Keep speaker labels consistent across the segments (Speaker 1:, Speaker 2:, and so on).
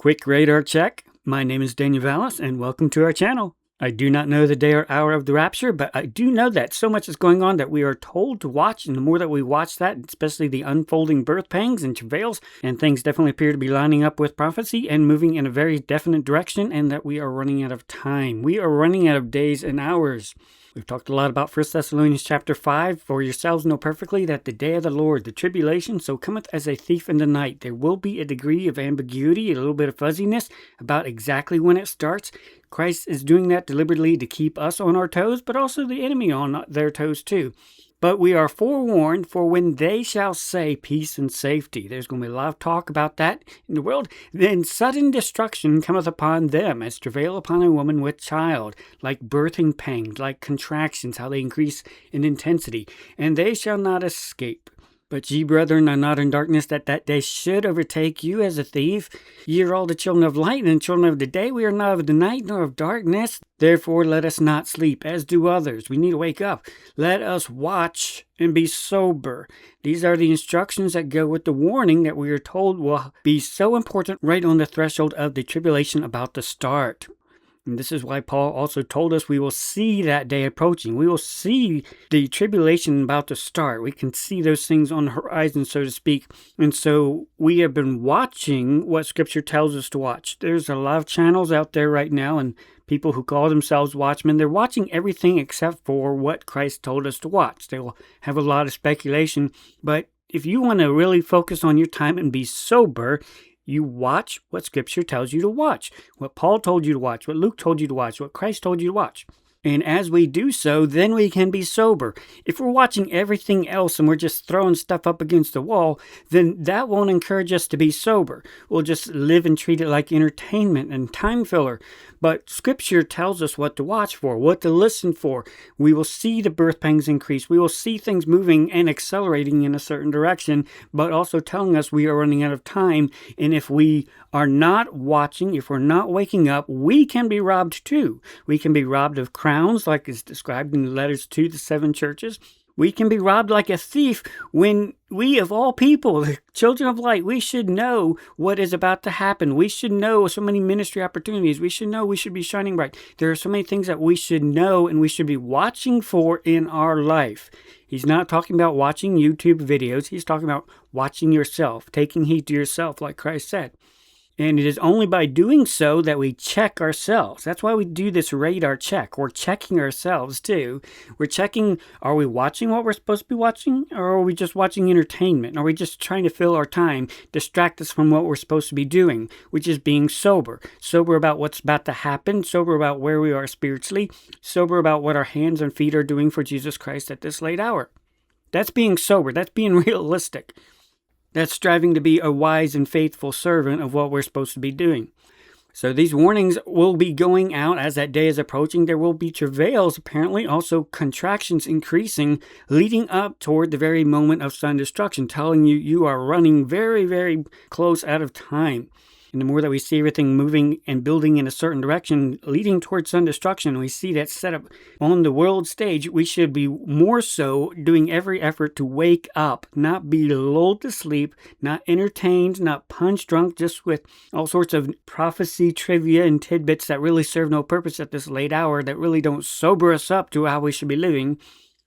Speaker 1: Quick radar check. My name is Daniel Vallis, and welcome to our channel. I do not know the day or hour of the rapture, but I do know that so much is going on that we are told to watch, and the more that we watch that, especially the unfolding birth pangs and travails, and things definitely appear to be lining up with prophecy and moving in a very definite direction, and that we are running out of time. We are running out of days and hours. We've talked a lot about 1 Thessalonians chapter 5. For yourselves know perfectly that the day of the Lord, the tribulation, so cometh as a thief in the night. There will be a degree of ambiguity, a little bit of fuzziness about exactly when it starts. Christ is doing that deliberately to keep us on our toes, but also the enemy on their toes too. But we are forewarned, for when they shall say peace and safety. There's going to be a lot of talk about that in the world. Then sudden destruction cometh upon them, as travail upon a woman with child, like birthing pangs, like contractions, how they increase in intensity. And they shall not escape. But ye, brethren, are not in darkness, that day should overtake you as a thief. Ye are all the children of light and children of the day. We are not of the night nor of darkness. Therefore let us not sleep, as do others. We need to wake up. Let us watch and be sober. These are the instructions that go with the warning that we are told will be so important right on the threshold of the tribulation about to start. And this is why Paul also told us we will see that day approaching. We will see the tribulation about to start. We can see those things on the horizon, so to speak. And so we have been watching what Scripture tells us to watch. There's a lot of channels out there right now, and people who call themselves watchmen, they're watching everything except for what Christ told us to watch. They will have a lot of speculation. But if you want to really focus on your time and be sober, you watch what Scripture tells you to watch, what Paul told you to watch, what Luke told you to watch, what Christ told you to watch. And as we do so, then we can be sober. If we're watching everything else and we're just throwing stuff up against the wall, then that won't encourage us to be sober. We'll just live and treat it like entertainment and time filler. But Scripture tells us what to watch for, what to listen for. We will see the birth pangs increase. We will see things moving and accelerating in a certain direction, but also telling us we are running out of time. And if we are not watching, if we're not waking up, we can be robbed too. We can be robbed of crowns, like is described in the letters to the 7 churches. We can be robbed like a thief when we, of all people, the children of light, we should know what is about to happen. We should know so many ministry opportunities. We should know we should be shining bright. There are so many things that we should know and we should be watching for in our life. He's not talking about watching YouTube videos. He's talking about watching yourself, taking heed to yourself, like Christ said. And it is only by doing so that we check ourselves. That's why we do this radar check. We're checking ourselves too. We're checking, are we watching what we're supposed to be watching? Or are we just watching entertainment? Are we just trying to fill our time, distract us from what we're supposed to be doing, which is being sober. Sober about what's about to happen, sober about where we are spiritually, sober about what our hands and feet are doing for Jesus Christ at this late hour. That's being sober. That's being realistic. That's striving to be a wise and faithful servant of what we're supposed to be doing. So these warnings will be going out as that day is approaching. There will be travails, apparently, also contractions increasing, leading up toward the very moment of sun destruction, telling you you are running very, very close out of time. And the more that we see everything moving and building in a certain direction, leading towards sun destruction, we see that set up on the world stage, we should be more so doing every effort to wake up, not be lulled to sleep, not entertained, not punch drunk, just with all sorts of prophecy, trivia, and tidbits that really serve no purpose at this late hour, that really don't sober us up to how we should be living.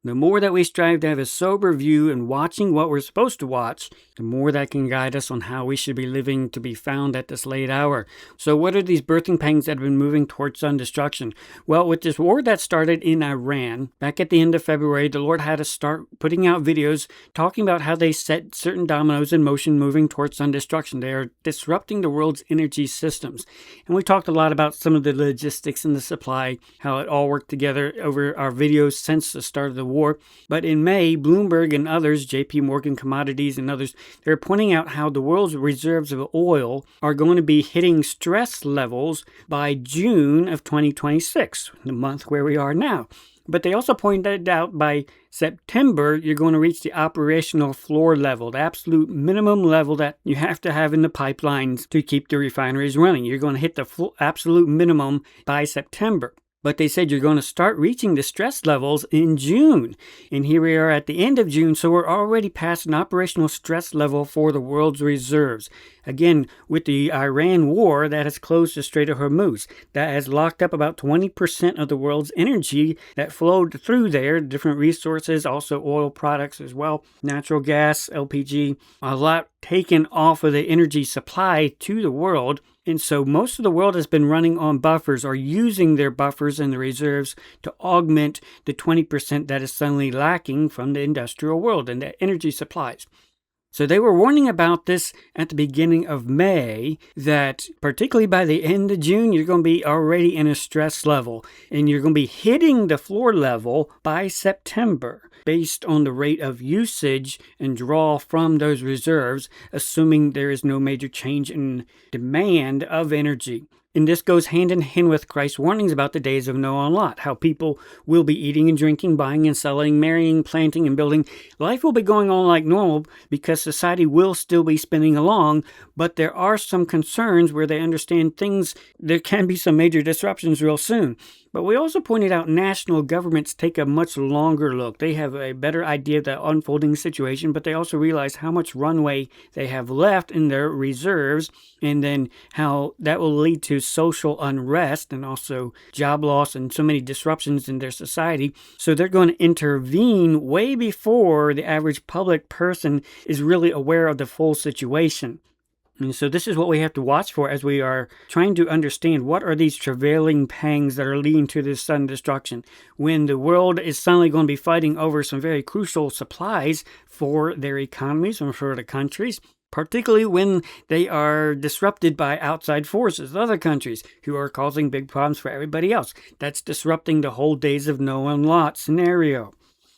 Speaker 1: The more that we strive to have a sober view and watching what we're supposed to watch, the more that can guide us on how we should be living to be found at this late hour. So what are these birthing pangs that have been moving towards sun destruction? Well, with this war that started in Iran, back at the end of February, the Lord had us start putting out videos talking about how they set certain dominoes in motion moving towards sun destruction. They are disrupting the world's energy systems. And we talked a lot about some of the logistics and the supply, how it all worked together over our videos since the start of the war. But in May, Bloomberg and others, JP Morgan Commodities and others, they're pointing out how the world's reserves of oil are going to be hitting stress levels by June of 2026, the month where we are now. But they also pointed out by September, you're going to reach the operational floor level, the absolute minimum level that you have to have in the pipelines to keep the refineries running. You're going to hit the absolute minimum by September. But they said you're going to start reaching the stress levels in June. And here we are at the end of June, so we're already past an operational stress level for the world's reserves. Again, with the Iran war, that has closed the Strait of Hormuz. That has locked up about 20% of the world's energy that flowed through there, different resources, also oil products as well, natural gas, LPG, a lot taken off of the energy supply to the world. And so most of the world has been running on buffers or using their buffers and the reserves to augment the 20% that is suddenly lacking from the industrial world and the energy supplies. So they were warning about this at the beginning of May, that particularly by the end of June, you're going to be already in a stress level, and you're going to be hitting the floor level by September based on the rate of usage and draw from those reserves, assuming there is no major change in demand of energy. And this goes hand in hand with Christ's warnings about the days of Noah and Lot, how people will be eating and drinking, buying and selling, marrying, planting and building. Life will be going on like normal because society will still be spinning along, but there are some concerns where they understand there can be some major disruptions real soon. But we also pointed out national governments take a much longer look. They have a better idea of the unfolding situation, but they also realize how much runway they have left in their reserves, and then how that will lead to social unrest and also job loss and so many disruptions in their society. So they're going to intervene way before the average public person is really aware of the full situation. And so this is what we have to watch for as we are trying to understand what are these travailing pangs that are leading to this sudden destruction, when the world is suddenly going to be fighting over some very crucial supplies for their economies and for the countries, particularly when they are disrupted by outside forces, other countries who are causing big problems for everybody else. That's disrupting the whole days of Noah and Lot scenario.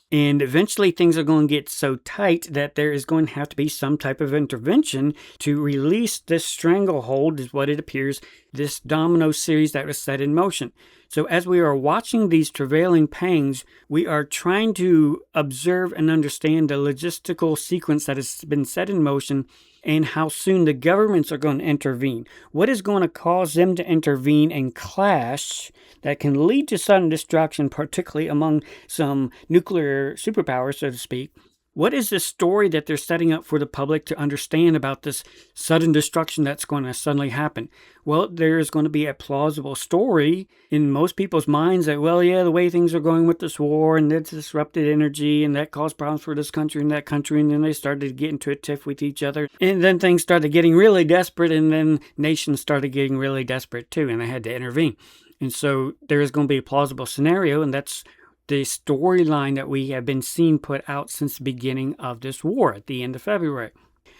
Speaker 1: And eventually things are going to get so tight that there is going to have to be some type of intervention to release this stranglehold, is what it appears, this domino series that was set in motion. So as we are watching these travailing pangs, we are trying to observe and understand the logistical sequence that has been set in motion and how soon the governments are going to intervene. What is going to cause them to intervene and clash that can lead to sudden destruction, particularly among some nuclear superpowers, so to speak? What is the story that they're setting up for the public to understand about this sudden destruction that's going to suddenly happen? Well, there is going to be a plausible story in most people's minds that, well, yeah, the way things are going with this war and that's disrupted energy and that caused problems for this country and that country, and then they started to get into a tiff with each other. And then things started getting really desperate, and then nations started getting really desperate too, and they had to intervene. And so there is going to be a plausible scenario, and that's the storyline that we have been seeing put out since the beginning of this war at the end of February.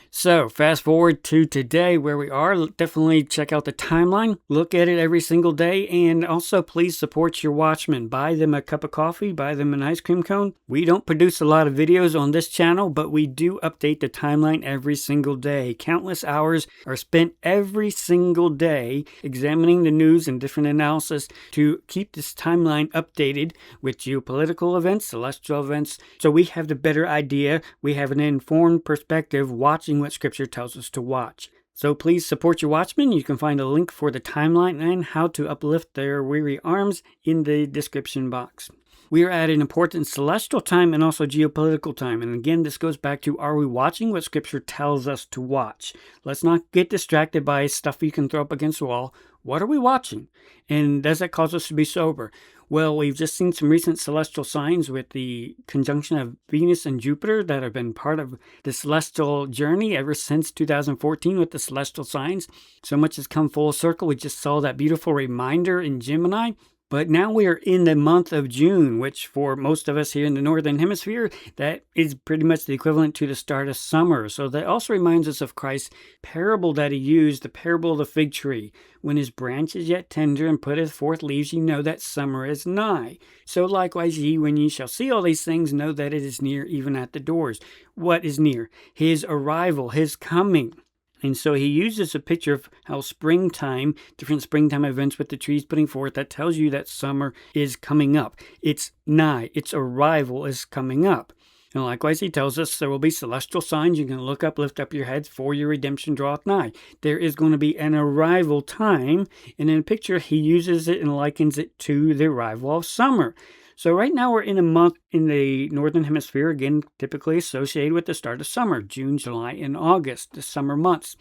Speaker 1: So fast forward to today where we are. Definitely check out the timeline. Look at it every single day. And also please support your watchmen. Buy them a cup of coffee. Buy them an ice cream cone. We don't produce a lot of videos on this channel, but we do update the timeline every single day. Countless hours are spent every single day examining the news and different analysis to keep this timeline updated with geopolitical events, celestial events. So we have the better idea. We have an informed perspective watching what Scripture tells us to watch. So please support your watchmen. You can find a link for the timeline and how to uplift their weary arms in the description box. We are at an important celestial time and also geopolitical time. And again, this goes back to, are we watching what Scripture tells us to watch? Let's not get distracted by stuff you can throw up against the wall. What are we watching? And does that cause us to be sober? Well, we've just seen some recent celestial signs with the conjunction of Venus and Jupiter that have been part of the celestial journey ever since 2014 with the celestial signs. So much has come full circle. We just saw that beautiful reminder in Gemini. But now we are in the month of June, which for most of us here in the Northern Hemisphere, that is pretty much the equivalent to the start of summer. So that also reminds us of Christ's parable that he used, the parable of the fig tree. When his branch is yet tender and putteth forth leaves, ye know that summer is nigh. So likewise ye, when ye shall see all these things, know that it is near, even at the doors. What is near? His arrival, his coming. And so he uses a picture of how springtime, different springtime events with the trees putting forth, that tells you that summer is coming up. It's nigh. Its arrival is coming up. And likewise, he tells us there will be celestial signs. You can look up, lift up your heads, for your redemption draweth nigh. There is going to be an arrival time. And in a picture, he uses it and likens it to the arrival of summer. So right now we're in a month in the Northern Hemisphere, again, typically associated with the start of summer, June, July, and August, the summer months.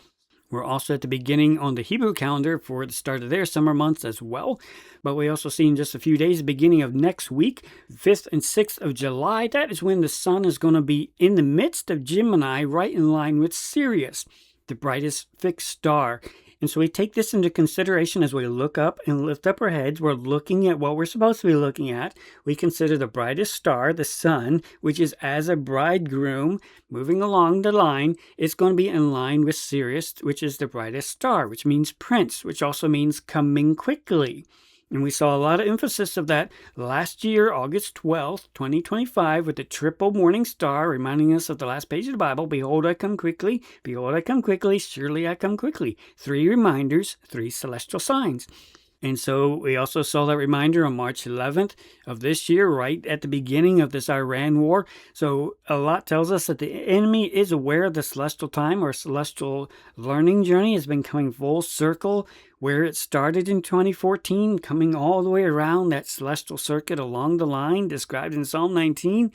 Speaker 1: We're also at the beginning on the Hebrew calendar for the start of their summer months as well. But we also see in just a few days, the beginning of next week, 5th and 6th of July, that is when the sun is going to be in the midst of Gemini, right in line with Sirius, the brightest fixed star. And so we take this into consideration as we look up and lift up our heads. We're looking at what we're supposed to be looking at. We consider the brightest star, the sun, which is as a bridegroom moving along the line. It's going to be in line with Sirius, which is the brightest star, which means prince, which also means coming quickly. And we saw a lot of emphasis of that last year, August 12th, 2025, with the triple morning star reminding us of the last page of the Bible. Behold, I come quickly. Behold, I come quickly. Surely I come quickly. 3 reminders, 3 celestial signs. And so we also saw that reminder on March 11th of this year, right at the beginning of this Iran war. So a lot tells us that the enemy is aware of the celestial time. Our celestial learning journey has been coming full circle where it started in 2014, coming all the way around that celestial circuit along the line described in Psalm 19.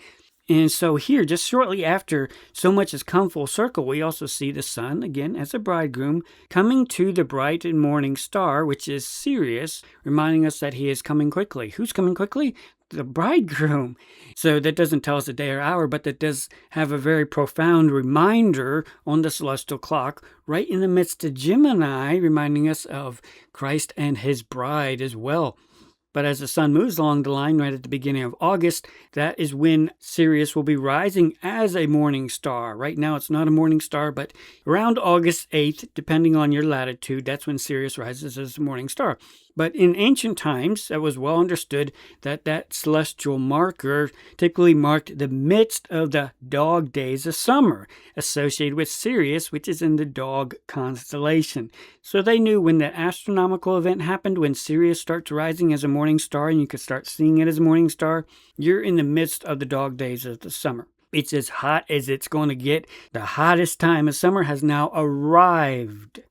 Speaker 1: And so here, just shortly after so much has come full circle, we also see the sun, again, as a bridegroom, coming to the bright and morning star, which is Sirius, reminding us that he is coming quickly. Who's coming quickly? The bridegroom. So that doesn't tell us the day or hour, but that does have a very profound reminder on the celestial clock, right in the midst of Gemini, reminding us of Christ and his bride as well. But as the sun moves along the line right at the beginning of August, that is when Sirius will be rising as a morning star. Right now it's not a morning star, but around August 8th, depending on your latitude, that's when Sirius rises as a morning star. But in ancient times, it was well understood that that celestial marker typically marked the midst of the dog days of summer, associated with Sirius, which is in the dog constellation. So they knew when the astronomical event happened, when Sirius starts rising as a morning star, and you could start seeing it as a morning star, you're in the midst of the dog days of the summer. It's as hot as it's going to get. The hottest time of summer has now arrived.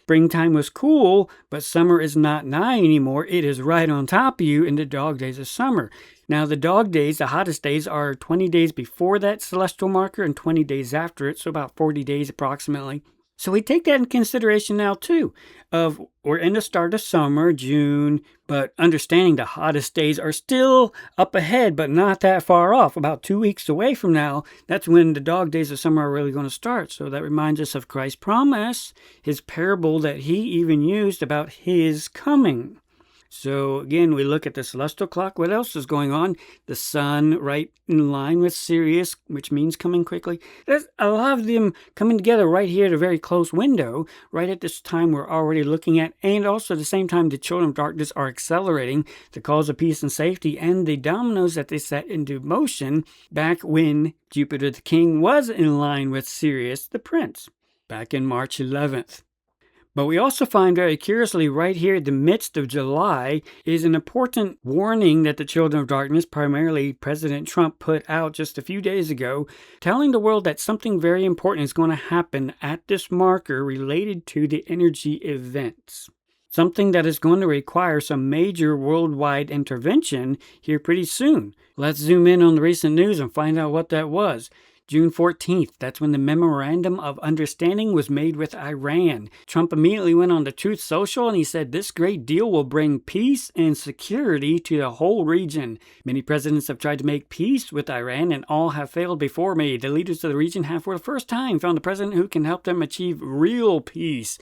Speaker 1: Springtime was cool, but summer is not nigh anymore. It is right on top of you in the dog days of summer. Now, the dog days, the hottest days, are 20 days before that celestial marker and 20 days after it, so about 40 days approximately. So we take that in consideration now, too, of we're in the start of summer, June, but understanding the hottest days are still up ahead, but not that far off. About 2 weeks away from now, that's when the dog days of summer are really going to start. So that reminds us of Christ's promise, his parable that he even used about his coming. So again, we look at the celestial clock. What else is going on? The sun right in line with Sirius, which means coming quickly. There's a lot of them coming together right here at a very close window, right at this time we're already looking at. And also at the same time, the children of darkness are accelerating the cause of peace and safety and the dominoes that they set into motion back when Jupiter the King was in line with Sirius the Prince, back in March 11th. But we also find very curiously right here in the midst of July is an important warning that the children of darkness, primarily President Trump, put out just a few days ago, telling the world that something very important is going to happen at this marker related to the energy events. Something that is going to require some major worldwide intervention here pretty soon. Let's zoom in on the recent news and find out what that was. June 14th, that's when the Memorandum of Understanding was made with Iran. Trump immediately went on the Truth Social and he said this great deal will bring peace and security to the whole region. Many presidents have tried to make peace with Iran and all have failed before me. The leaders of the region have for the first time found a president who can help them achieve real peace.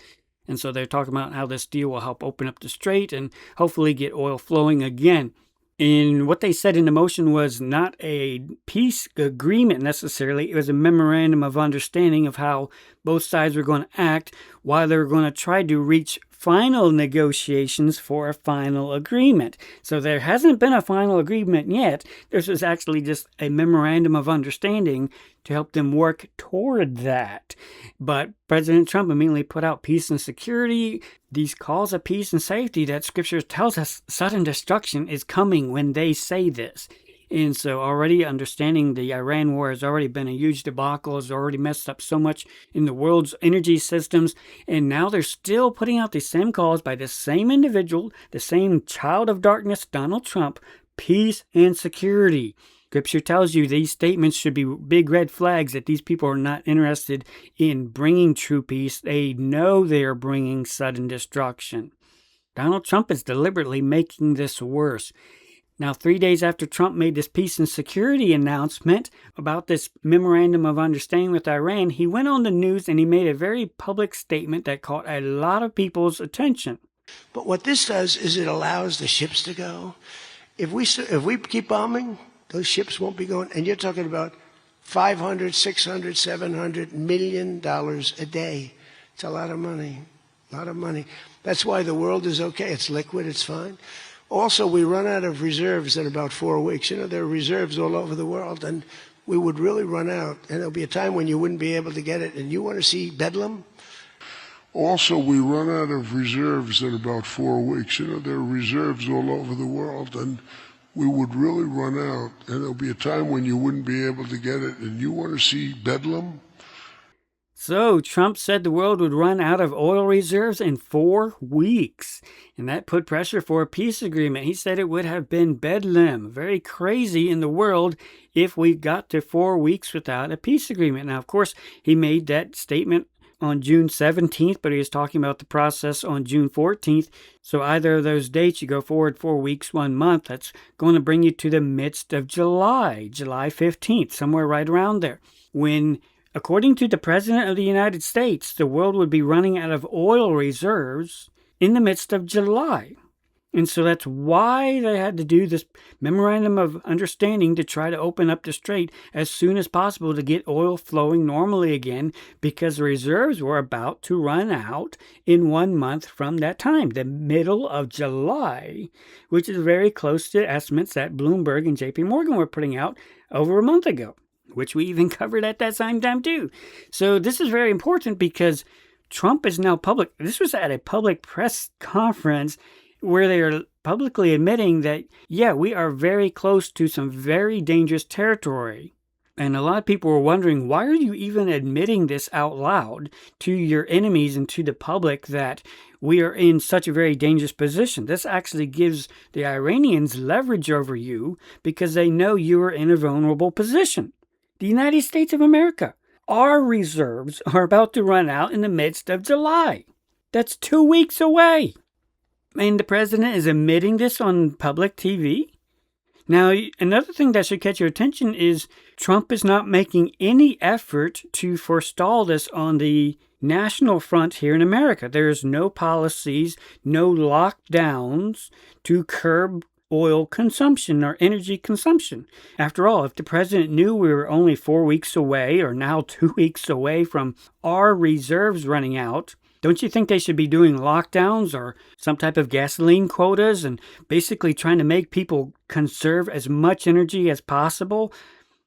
Speaker 1: And so they're talking about how this deal will help open up the strait and hopefully get oil flowing again. And what they said in the motion was not a peace agreement necessarily. It was a memorandum of understanding of how both sides were going to act while they were going to try to reach final negotiations for a final agreement. So there hasn't been a final agreement yet. This is actually just a memorandum of understanding to help them work toward that. But President Trump immediately put out peace and security, these calls of peace and safety that Scripture tells us sudden destruction is coming when they say this. And so already understanding the Iran war has already been a huge debacle, has already messed up so much in the world's energy systems. And now they're still putting out the same calls by the same individual, the same child of darkness, Donald Trump, peace and security. Scripture tells you these statements should be big red flags that these people are not interested in bringing true peace. They know they are bringing sudden destruction. Donald Trump is deliberately making this worse. Now, 3 days after Trump made this peace and security announcement about this memorandum of understanding with Iran, he went on the news and he made a very public statement that caught a lot of people's attention.
Speaker 2: But what this does is it allows the ships to go. If we keep bombing, those ships won't be going. And you're talking about $500, $600, $700 million a day. It's a lot of money. A lot of money. That's why the world is okay. It's liquid. It's fine. Also, we run out of reserves in about 4 weeks. You know, there are reserves all over the world, and we would really run out. And there'll be a time when you wouldn't be able to get it. And you want to see Bedlam? Also, we run out of reserves in about 4 weeks. You know, there are reserves all over the world, and we would really run out. And there'll be a time when you wouldn't be able to get it. And you want to see Bedlam?
Speaker 1: So Trump said the world would run out of oil reserves in 4 weeks, and that put pressure for a peace agreement. He said it would have been bedlam, very crazy in the world if we got to 4 weeks without a peace agreement. Now, of course, he made that statement on June 17th, but he was talking about the process on June 14th. So either of those dates, you go forward 4 weeks, 1 month, that's going to bring you to the midst of July 15th, somewhere right around there, when, according to the President of the United States, the world would be running out of oil reserves in the midst of July. And so that's why they had to do this memorandum of understanding to try to open up the strait as soon as possible to get oil flowing normally again, because the reserves were about to run out in 1 month from that time, the middle of July, which is very close to estimates that Bloomberg and JP Morgan were putting out over a month ago, which we even covered at that same time too. So this is very important because Trump is now public. This was at a public press conference where they are publicly admitting that, yeah, we are very close to some very dangerous territory. And a lot of people were wondering, why are you even admitting this out loud to your enemies and to the public that we are in such a very dangerous position? This actually gives the Iranians leverage over you because they know you are in a vulnerable position. The United States of America, our reserves are about to run out in the midst of July. That's 2 weeks away. And the president is admitting this on public TV. Now, another thing that should catch your attention is Trump is not making any effort to forestall this on the national front here in America. There's no policies, no lockdowns to curb oil consumption or energy consumption. After all, if the president knew we were only 4 weeks away or now 2 weeks away from our reserves running out, don't you think they should be doing lockdowns or some type of gasoline quotas and basically trying to make people conserve as much energy as possible?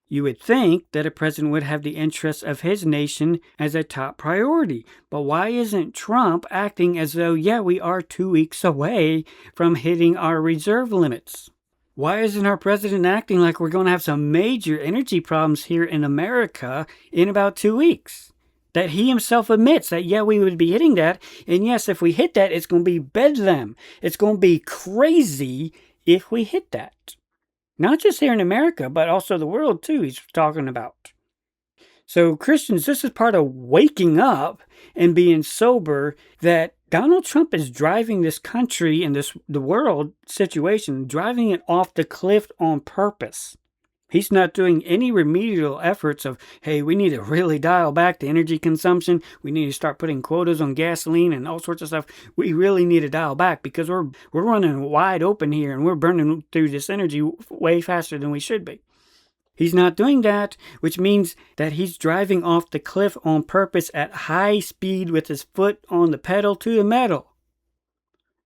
Speaker 1: You would think that a president would have the interests of his nation as a top priority. But why isn't Trump acting as though, yeah, we are 2 weeks away from hitting our reserve limits? Why isn't our president acting like we're going to have some major energy problems here in America in about 2 weeks? That he himself admits that, yeah, we would be hitting that. And yes, if we hit that, it's going to be bedlam. It's going to be crazy if we hit that. Not just here in America, but also the world too, he's talking about. So Christians, this is part of waking up and being sober that Donald Trump is driving this country and the world situation, driving it off the cliff on purpose. He's not doing any remedial efforts of, hey, we need to really dial back the energy consumption. We need to start putting quotas on gasoline and all sorts of stuff. We really need to dial back because we're running wide open here and we're burning through this energy way faster than we should be. He's not doing that, which means that he's driving off the cliff on purpose at high speed with his foot on the pedal to the metal.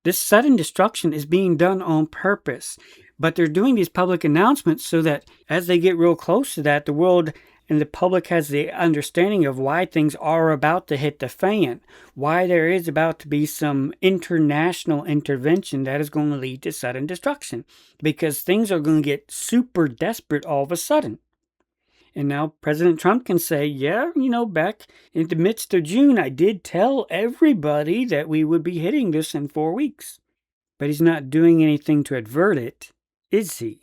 Speaker 1: This sudden destruction is being done on purpose. But they're doing these public announcements so that as they get real close to that, the world and the public has the understanding of why things are about to hit the fan, why there is about to be some international intervention that is going to lead to sudden destruction, because things are going to get super desperate all of a sudden. And now President Trump can say, yeah, back in the midst of June, I did tell everybody that we would be hitting this in 4 weeks. But he's not doing anything to avert it, is he?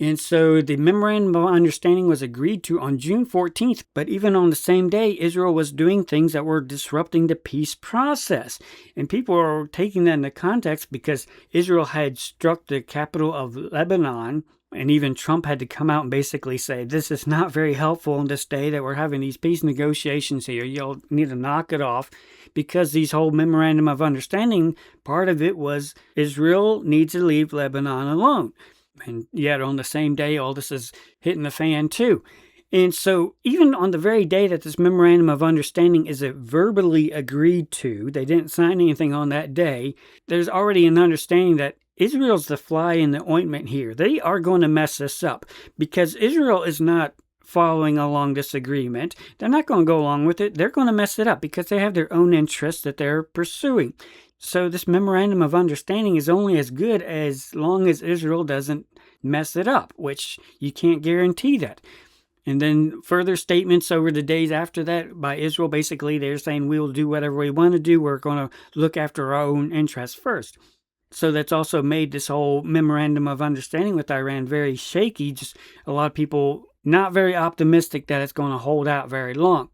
Speaker 1: And so the memorandum of understanding was agreed to on June 14th, but even on the same day, Israel was doing things that were disrupting the peace process. And people are taking that into context because Israel had struck the capital of Lebanon, and even Trump had to come out and basically say, this is not very helpful on this day that we're having these peace negotiations here. You'll need to knock it off, because these whole memorandum of understanding, part of it was Israel needs to leave Lebanon alone. And yet on the same day, all this is hitting the fan too. And so even on the very day that this memorandum of understanding is verbally agreed to, they didn't sign anything on that day, there's already an understanding that Israel's the fly in the ointment here. They are going to mess this up because Israel is not following along this agreement. They're not going to go along with it. They're going to mess it up because they have their own interests that they're pursuing. So this memorandum of understanding is only as good as long as Israel doesn't mess it up, which you can't guarantee that. And then further statements over the days after that by Israel, basically they're saying we'll do whatever we want to do. We're going to look after our own interests first. So that's also made this whole memorandum of understanding with Iran very shaky. Just a lot of people not very optimistic that it's going to hold out very long.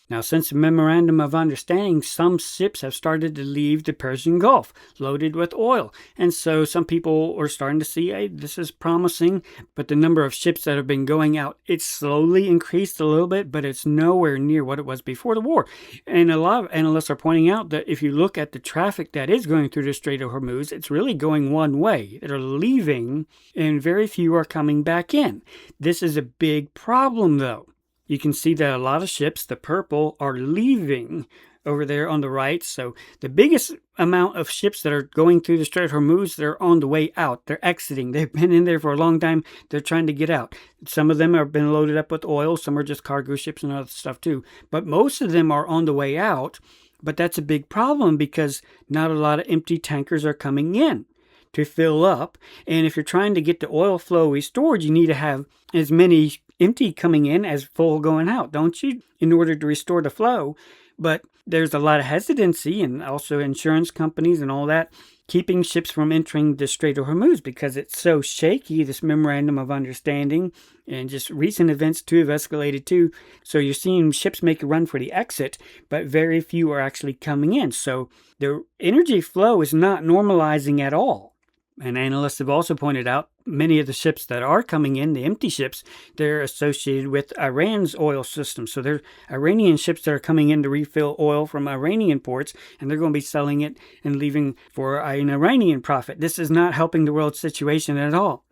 Speaker 1: Now, since the memorandum of understanding, some ships have started to leave the Persian Gulf loaded with oil. And so some people are starting to see, hey, this is promising. But the number of ships that have been going out, it's slowly increased a little bit, but it's nowhere near what it was before the war. And a lot of analysts are pointing out that if you look at the traffic that is going through the Strait of Hormuz, it's really going one way. They're leaving and very few are coming back in. This is a big problem, though. You can see that a lot of ships, the purple, are leaving over there on the right. So the biggest amount of ships that are going through the Strait of Hormuz, they're on the way out. They're exiting. They've been in there for a long time. They're trying to get out. Some of them have been loaded up with oil. Some are just cargo ships and other stuff too. But most of them are on the way out. But that's a big problem because not a lot of empty tankers are coming in to fill up. And if you're trying to get the oil flow restored, you need to have as many empty coming in as full going out, don't you, in order to restore the flow? But there's a lot of hesitancy and also insurance companies and all that keeping ships from entering the Strait of Hormuz because it's so shaky, this memorandum of understanding, and just recent events too have escalated too. So you're seeing ships make a run for the exit, but very few are actually coming in. So the energy flow is not normalizing at all. And analysts have also pointed out many of the ships that are coming in, the empty ships, they're associated with Iran's oil system. So they're Iranian ships that are coming in to refill oil from Iranian ports, and they're going to be selling it and leaving for an Iranian profit. This is not helping the world situation at all.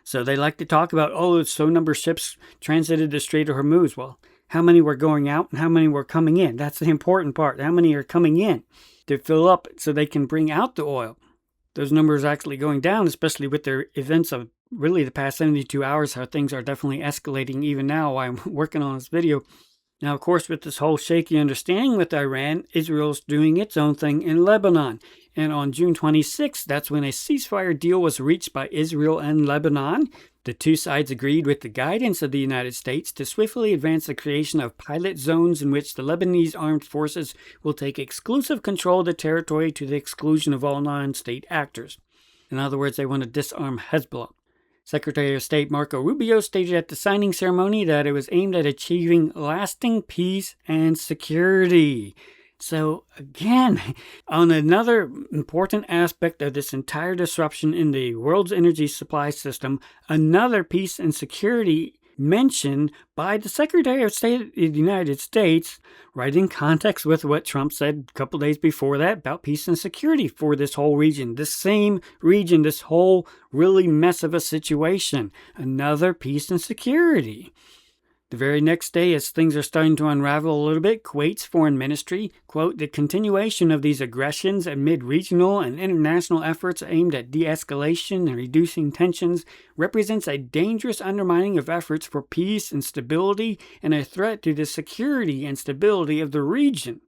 Speaker 1: So they like to talk about, so number of ships transited the Strait of Hormuz. Well, how many were going out and how many were coming in? That's the important part. How many are coming in to fill up so they can bring out the oil? Those numbers are actually going down, especially with their events of really the past 72 hours, how things are definitely escalating even now while I'm working on this video. Now, of course, with this whole shaky understanding with Iran, Israel's doing its own thing in Lebanon. And on June 26th, that's when a ceasefire deal was reached by Israel and Lebanon. The two sides agreed with the guidance of the United States to swiftly advance the creation of pilot zones in which the Lebanese armed forces will take exclusive control of the territory to the exclusion of all non-state actors. In other words, they want to disarm Hezbollah. Secretary of State Marco Rubio stated at the signing ceremony that it was aimed at achieving lasting peace and security. So again, on another important aspect of this entire disruption in the world's energy supply system, another peace and security mentioned by the Secretary of State of the United States, right in context with what Trump said a couple days before that about peace and security for this whole region. This same region, this whole really mess of a situation. Another peace and security. The very next day, as things are starting to unravel a little bit, Kuwait's foreign ministry, quote, "The continuation of these aggressions amid regional and international efforts aimed at de-escalation and reducing tensions represents a dangerous undermining of efforts for peace and stability and a threat to the security and stability of the region."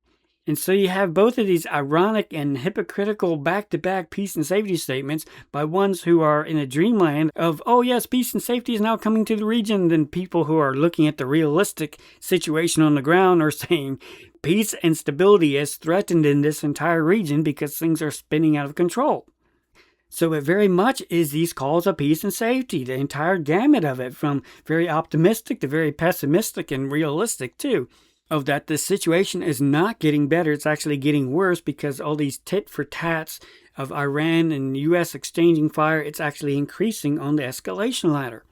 Speaker 1: And so you have both of these ironic and hypocritical back-to-back peace and safety statements by ones who are in a dreamland of, oh yes, peace and safety is now coming to the region, then people who are looking at the realistic situation on the ground are saying peace and stability is threatened in this entire region because things are spinning out of control. So it very much is these calls of peace and safety, the entire gamut of it, from very optimistic to very pessimistic and realistic too. Of that the situation is not getting better, it's actually getting worse because all these tit for tats of Iran and U.S. exchanging fire, it's actually increasing on the escalation ladder.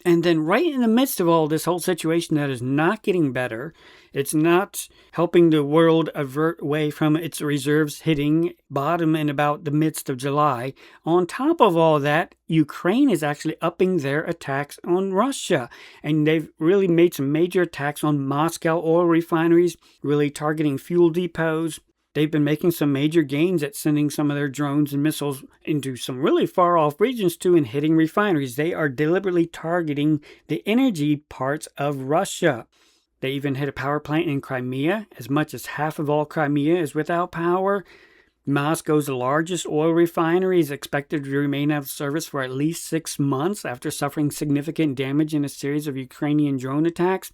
Speaker 1: And then right in the midst of all this whole situation that is not getting better, it's not helping the world avert away from its reserves hitting bottom in about the midst of July. On top of all that, Ukraine is actually upping their attacks on Russia. And they've really made some major attacks on Moscow oil refineries, really targeting fuel depots. They've been making some major gains at sending some of their drones and missiles into some really far-off regions too and hitting refineries. They are deliberately targeting the energy parts of Russia. They even hit a power plant in Crimea. As much as half of all Crimea is without power. Moscow's largest oil refinery is expected to remain out of service for at least 6 months after suffering significant damage in a series of Ukrainian drone attacks.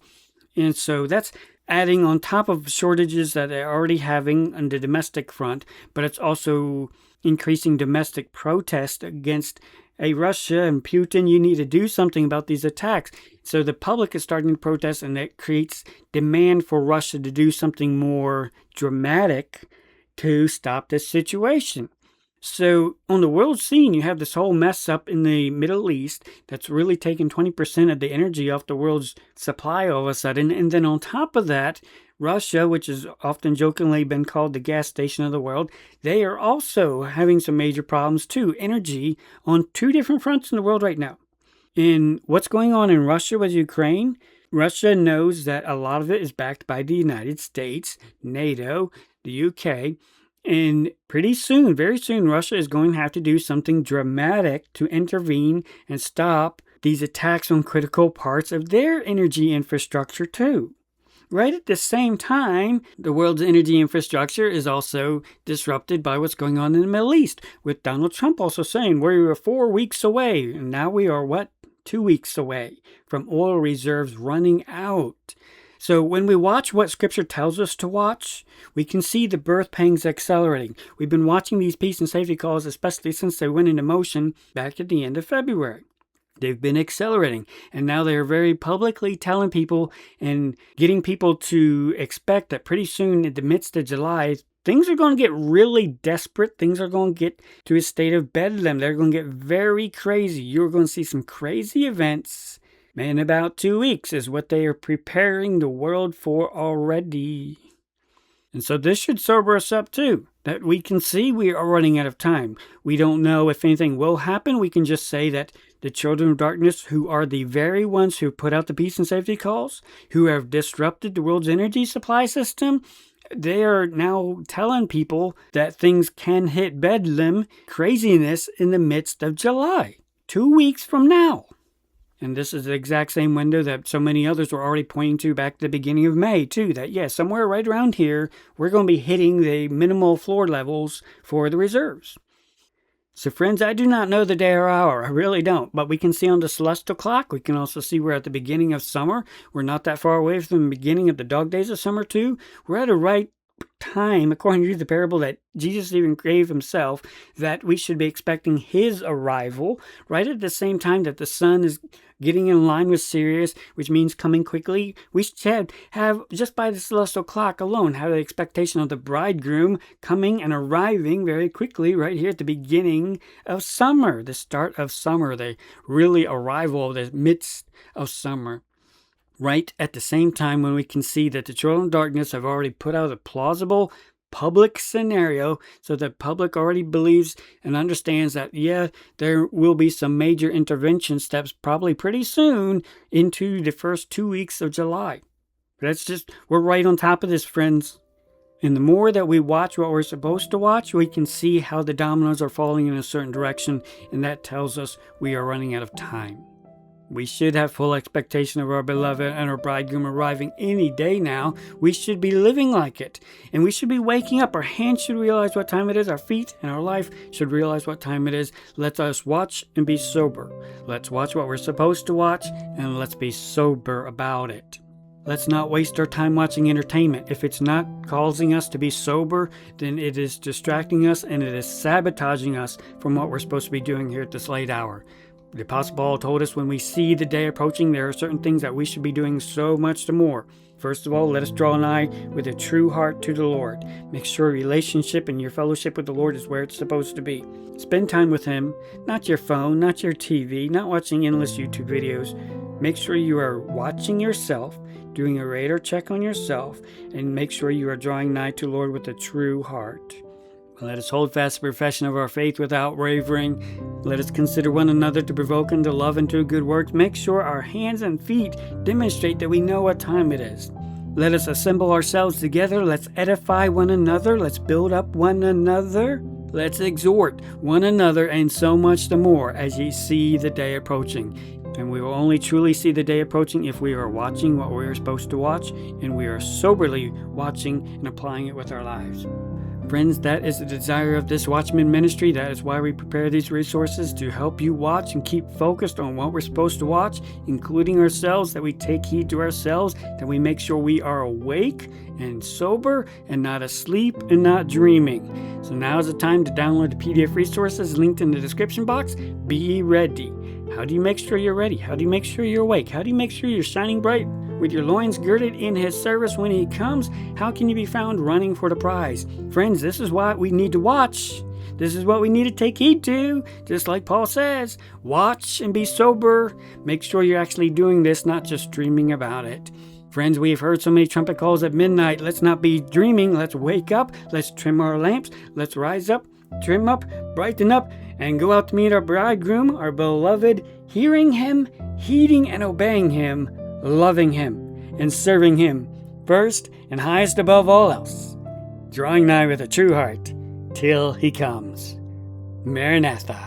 Speaker 1: And so that's adding on top of shortages that they're already having on the domestic front, but it's also increasing domestic protest against Russia and Putin. You need to do something about these attacks. So the public is starting to protest, and that creates demand for Russia to do something more dramatic to stop this situation. So on the world scene, you have this whole mess up in the Middle East that's really taken 20% of the energy off the world's supply all of a sudden. And then on top of that, Russia, which has often jokingly been called the gas station of the world, they are also having some major problems too. Energy on 2 different fronts in the world right now. In what's going on in Russia with Ukraine, Russia knows that a lot of it is backed by the United States, NATO, the UK. And pretty soon, very soon, Russia is going to have to do something dramatic to intervene and stop these attacks on critical parts of their energy infrastructure too. Right at the same time, the world's energy infrastructure is also disrupted by what's going on in the Middle East, with Donald Trump also saying we were 4 weeks away, and now we are 2 weeks away from oil reserves running out. So when we watch what Scripture tells us to watch, we can see the birth pangs accelerating. We've been watching these peace and safety calls, especially since they went into motion back at the end of February. They've been accelerating, and now they're very publicly telling people and getting people to expect that pretty soon in the midst of July, things are going to get really desperate. Things are going to get to a state of bedlam. They're going to get very crazy. You're going to see some crazy events. In about 2 weeks is what they are preparing the world for already. And so this should sober us up too, that we can see we are running out of time. We don't know if anything will happen. We can just say that the children of darkness, who are the very ones who put out the peace and safety calls, who have disrupted the world's energy supply system, they are now telling people that things can hit bedlam, craziness in the midst of July, 2 weeks from now. And this is the exact same window that so many others were already pointing to back at the beginning of May, too. That, somewhere right around here, we're going to be hitting the minimal floor levels for the reserves. So, friends, I do not know the day or hour. I really don't. But we can see on the celestial clock. We can also see we're at the beginning of summer. We're not that far away from the beginning of the dog days of summer, too. We're at a right time, according to the parable that Jesus even gave himself, that we should be expecting his arrival right at the same time that the sun is getting in line with Sirius, which means coming quickly. We should have, just by the celestial clock alone, have the expectation of the bridegroom coming and arriving very quickly right here at the beginning of summer, the start of summer, the really arrival of the midst of summer. Right at the same time when we can see that the children of darkness have already put out a plausible public scenario so the public already believes and understands that, there will be some major intervention steps probably pretty soon into the first 2 weeks of July. We're right on top of this, friends. And the more that we watch what we're supposed to watch, we can see how the dominoes are falling in a certain direction, and that tells us we are running out of time. We should have full expectation of our beloved and our bridegroom arriving any day now. We should be living like it, and we should be waking up. Our hands should realize what time it is. Our feet and our life should realize what time it is. Let us watch and be sober. Let's watch what we're supposed to watch, and let's be sober about it. Let's not waste our time watching entertainment. If it's not causing us to be sober, then it is distracting us and it is sabotaging us from what we're supposed to be doing here at this late hour. The Apostle Paul told us when we see the day approaching, there are certain things that we should be doing so much the more. First of all, let us draw nigh with a true heart to the Lord. Make sure relationship and your fellowship with the Lord is where it's supposed to be. Spend time with Him, not your phone, not your TV, not watching endless YouTube videos. Make sure you are watching yourself, doing a radar check on yourself, and make sure you are drawing nigh to the Lord with a true heart. Let us hold fast the profession of our faith without wavering. Let us consider one another to provoke unto love and to good works. Make sure our hands and feet demonstrate that we know what time it is. Let us assemble ourselves together. Let's edify one another. Let's build up one another. Let's exhort one another, and so much the more as ye see the day approaching. And we will only truly see the day approaching if we are watching what we are supposed to watch, and we are soberly watching and applying it with our lives. Friends, that is the desire of this Watchman ministry. That is why we prepare these resources, to help you watch and keep focused on what we're supposed to watch, including ourselves, that we take heed to ourselves, that we make sure we are awake and sober and not asleep and not dreaming. So now is the time to download the PDF resources linked in the description box. Be ready. How do you make sure you're ready? How do you make sure you're awake? How do you make sure you're shining bright with your loins girded in His service when He comes? How can you be found running for the prize? Friends, this is why we need to watch. This is what we need to take heed to. Just like Paul says, watch and be sober. Make sure you're actually doing this, not just dreaming about it. Friends, we've heard so many trumpet calls at midnight. Let's not be dreaming. Let's wake up. Let's trim our lamps. Let's rise up, trim up, brighten up, and go out to meet our bridegroom, our beloved, hearing Him, heeding and obeying Him, loving Him, and serving Him first and highest above all else, drawing nigh with a true heart till He comes. Maranatha.